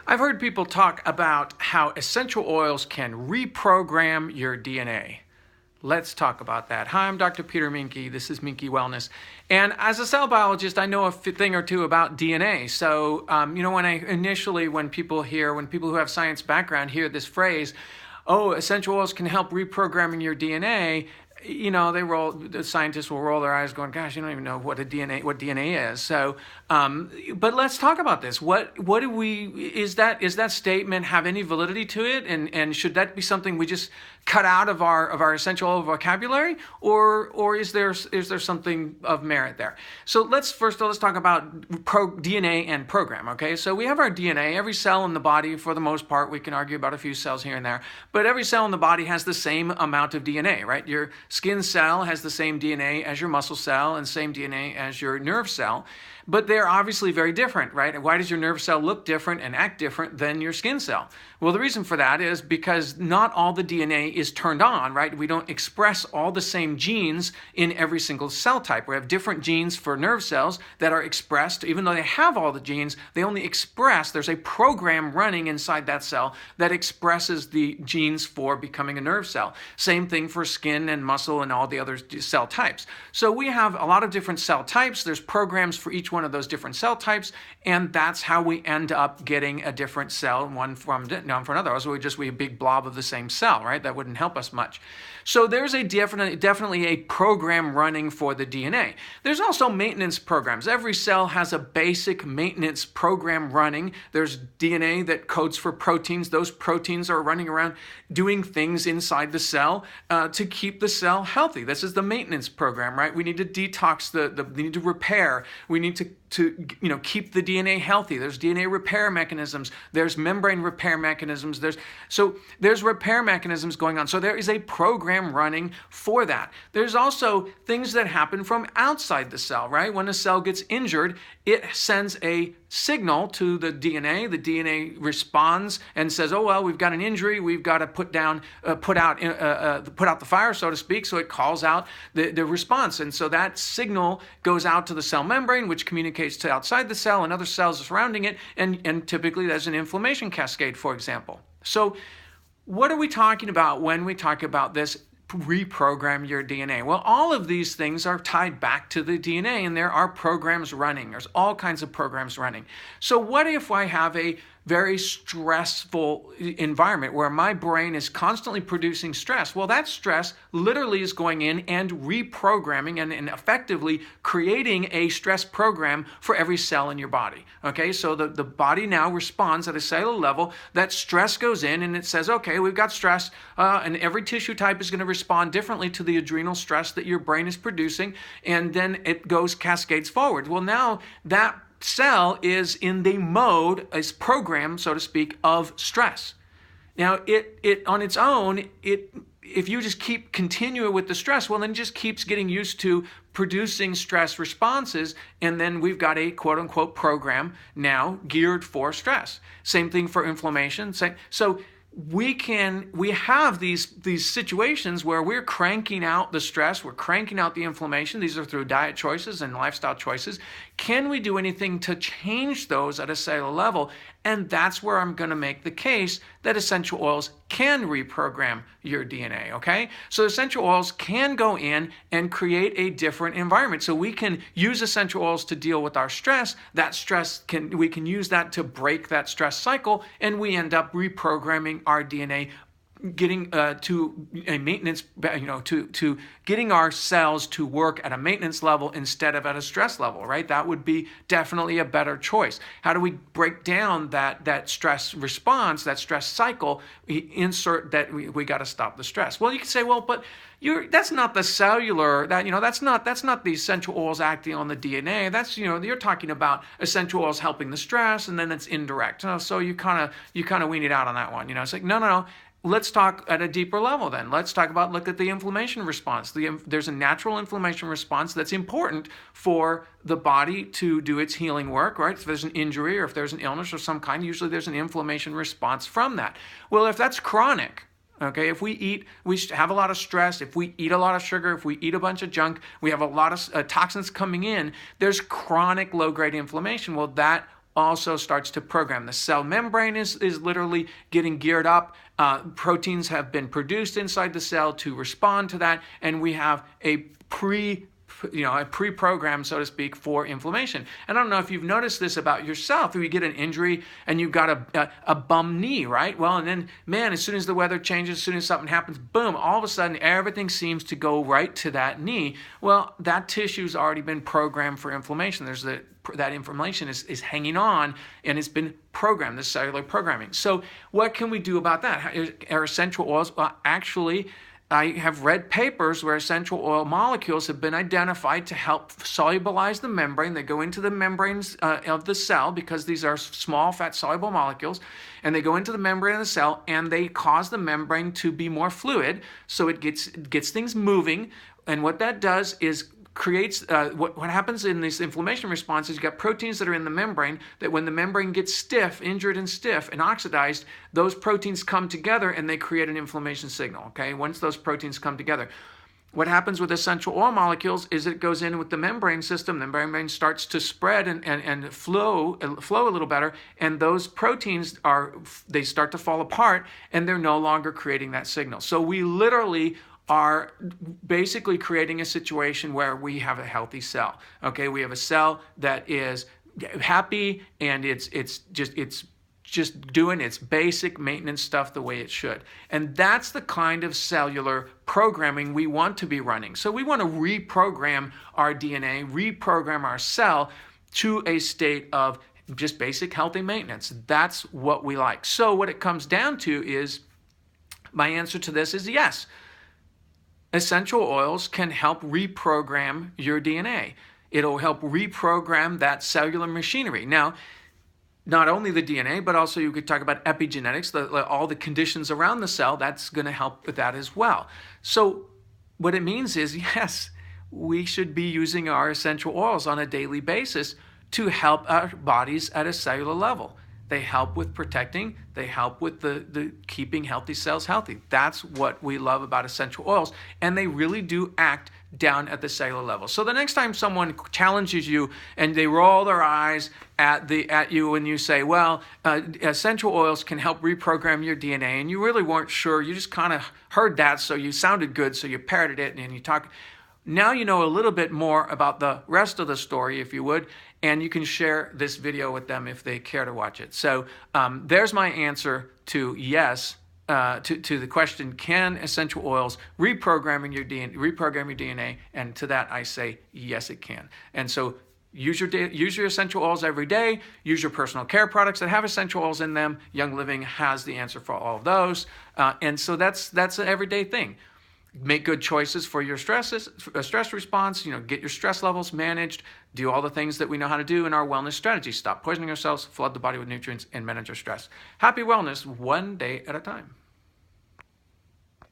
I've heard people talk about how essential oils can reprogram your DNA. Let's talk about that. Hi, I'm Dr. Peter Minke. This is Minke Wellness. And as a cell biologist, I know a thing or two about DNA. So, when people who have science background hear this phrase, oh, essential oils can help reprogramming your DNA, the scientists will roll their eyes going, gosh, you don't even know what DNA is. So, but let's talk about this. Is that statement have any validity to it? And should that be something we just cut out of our essential oil vocabulary? Or is there something of merit there? So let's talk about DNA and program, okay? So we have our DNA, every cell in the body, for the most part. We can argue about a few cells here and there, but every cell in the body has the same amount of DNA, right? Your skin cell has the same DNA as your muscle cell and same DNA as your nerve cell, but they're obviously very different, right? Why does your nerve cell look different and act different than your skin cell? Well, the reason for that is because not all the DNA is turned on, right? We don't express all the same genes in every single cell type. We have different genes for nerve cells that are expressed, even though they have all the genes, they only express, there's a program running inside that cell that expresses the genes for becoming a nerve cell. Same thing for skin and muscle and all the other cell types. So we have a lot of different cell types. There's programs for each one of those different cell types, and that's how we end up getting a different cell, one for another. Otherwise, we a big blob of the same cell, right? That wouldn't help us much. So there's definitely a program running for the DNA. There's also maintenance programs. Every cell has a basic maintenance program running. There's DNA that codes for proteins. Those proteins are running around doing things inside the cell to keep the cell healthy. This is the maintenance program, right? We need to detox we need to repair. We need to keep the DNA healthy. There's DNA repair mechanisms. There's membrane repair mechanisms. There's repair mechanisms going on. So there is a program running for that. There's also things that happen from outside the cell, right? When a cell gets injured, it sends a signal to the DNA. The DNA responds and says, "Oh well, we've got an injury. We've got to put out the fire, so to speak." So it calls out the response, and so that signal goes out to the cell membrane, which communicates to outside the cell and other cells surrounding it. And typically, there's an inflammation cascade, for example. So, what are we talking about when we talk about this? Reprogram your DNA. Well, all of these things are tied back to the DNA, and there are programs running. There's all kinds of programs running. So what if I have a very stressful environment where my brain is constantly producing stress? Well, that stress literally is going in and reprogramming and effectively creating a stress program for every cell in your body. Okay, so the body now responds at a cellular level. That stress goes in and it says, okay, we've got stress, and every tissue type is going to respond differently to the adrenal stress that your brain is producing, and then it cascades forward. Well, now that cell is in the mode, is programmed, so to speak, of stress. Now, it on its own, if you just continue with the stress, well, then it just keeps getting used to producing stress responses, and then we've got a quote-unquote program now geared for stress. Same thing for inflammation. So we have these situations where we're cranking out the stress, we're cranking out the inflammation. These are through diet choices and lifestyle choices. Can we do anything to change those at a cellular level? And that's where I'm going to make the case that essential oils can reprogram your DNA, okay? So essential oils can go in and create a different environment. So we can use essential oils to deal with our stress. We can use that to break that stress cycle, and we end up reprogramming our DNA, getting to a maintenance, to getting our cells to work at a maintenance level instead of at a stress level, right? That would be definitely a better choice. How do we break down that stress response, that stress cycle? Insert that we got to stop the stress. Well, you could say, well, but that's not the cellular, that's not the essential oils acting on the DNA. That's, you're talking about essential oils helping the stress, and then it's indirect. So you kind of wean it out on that one. It's like, no. Let's talk at a deeper level then. Let's look at the inflammation response. There's a natural inflammation response that's important for the body to do its healing work, right? If there's an injury or if there's an illness of some kind, usually there's an inflammation response from that. Well, if that's chronic, okay, if we have a lot of stress, if we eat a lot of sugar, if we eat a bunch of junk, we have a lot of toxins coming in, there's chronic low-grade inflammation. Well, that also starts to program. The cell membrane is literally getting geared up. Proteins have been produced inside the cell to respond to that, and we have a pre-program, so to speak, for inflammation. And I don't know if you've noticed this about yourself. If you get an injury and you've got a bum knee, right? Well, and then, man, as soon as the weather changes, as soon as something happens, boom, all of a sudden everything seems to go right to that knee. Well, that tissue's already been programmed for inflammation. That inflammation is hanging on, and it's been programmed, this cellular programming. So what can we do about that? Are essential oils? Well, actually, I have read papers where essential oil molecules have been identified to help solubilize the membrane. They go into the membranes of the cell, because these are small fat-soluble molecules, and they go into the membrane of the cell, and they cause the membrane to be more fluid, so it gets things moving. And what that does is creates what happens in this inflammation response is you got proteins that are in the membrane that when the membrane gets stiff, injured and stiff and oxidized, those proteins come together and they create an inflammation signal. Okay, once those proteins come together, what happens with essential oil molecules is it goes in with the membrane system. The membrane starts to spread and flow a little better, and those proteins they start to fall apart, and they're no longer creating that signal. So we literally are basically creating a situation where we have a healthy cell. Okay, we have a cell that is happy, and it's just doing its basic maintenance stuff the way it should. And that's the kind of cellular programming we want to be running. So we want to reprogram our DNA, reprogram our cell to a state of just basic healthy maintenance. That's what we like. So what it comes down to is, my answer to this is yes. Essential oils can help reprogram your DNA. It'll help reprogram that cellular machinery. Now, not only the DNA, but also you could talk about epigenetics, all the conditions around the cell. That's going to help with that as well. So what it means is, yes, we should be using our essential oils on a daily basis to help our bodies at a cellular level. They help with protecting. They help with the keeping healthy cells healthy. That's what we love about essential oils, and they really do act down at the cellular level. So the next time someone challenges you and they roll their eyes at you and you say, well, essential oils can help reprogram your DNA, and you really weren't sure, you just kind of heard that, so you sounded good, so you parroted it and you talk. Now you know a little bit more about the rest of the story, if you would, and you can share this video with them if they care to watch it. So there's my answer to yes, to the question, can essential oils reprogram your DNA? And to that I say, yes, it can. And so use your essential oils every day. Use your personal care products that have essential oils in them. Young Living has the answer for all of those. And so that's an everyday thing. Make good choices for your stress response. Get your stress levels managed. Do all the things that we know how to do in our wellness strategy. Stop poisoning ourselves, flood the body with nutrients, and manage our stress. Happy wellness, one day at a time.